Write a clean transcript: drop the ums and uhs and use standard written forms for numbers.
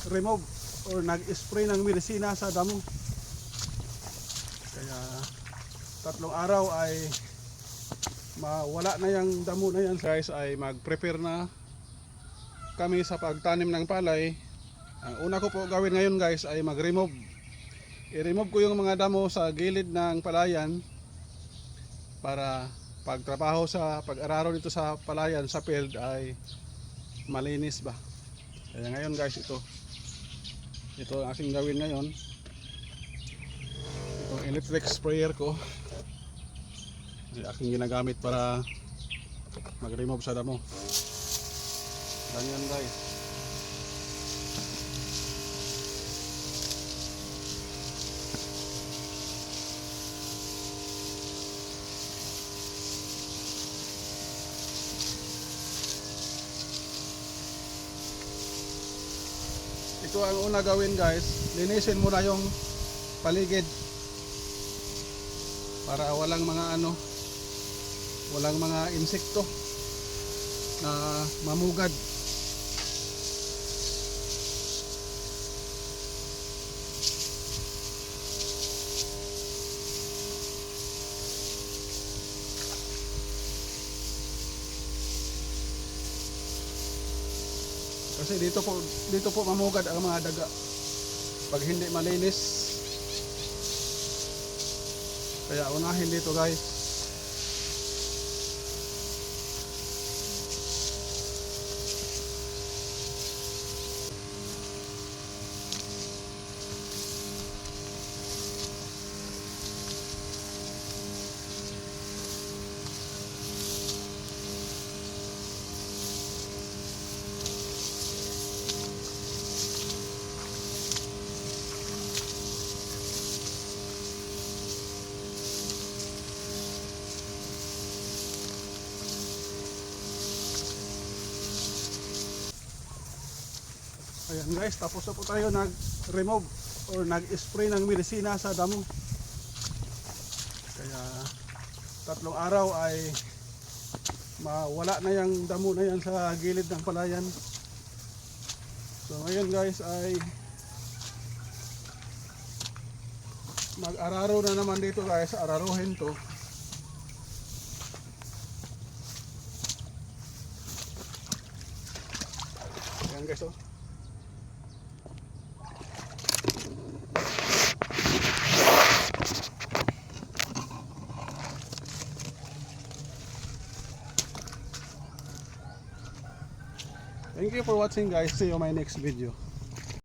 nag-remove or nag-spray ng medisina sa damo. Kaya 3 araw ay mawala na yung damo na yan. Guys, ay mag-prepare na kami sa pagtanim ng palay. Ang una ko po gawin ngayon guys ay mag-remove. I-remove ko yung mga damo sa gilid ng palayan para pagtrabaho sa pag-araro dito sa palayan sa field ay malinis ba. Kaya ngayon guys, ito ang aking gawin ngayon. Itong electric sprayer ko ay aking ginagamit para mag-remove sa damo. Ganyan guys. Ito ang una gawin guys, linisin muna yung paligid para walang mga insekto na mamugad. Kasi dito po mamugad ang mga daga pag hindi malinis. Kaya unahin dito guys. Ayan guys, tapos na po tayo nag-remove or nag-spray ng medisina sa damo. Kaya 3 araw ay mawala na yung damo na yan sa gilid ng palayan. So ngayon guys ay mag-araro na naman dito guys, araruhin to. Ayan guys, oh. Thank you for watching guys. See you on my next video.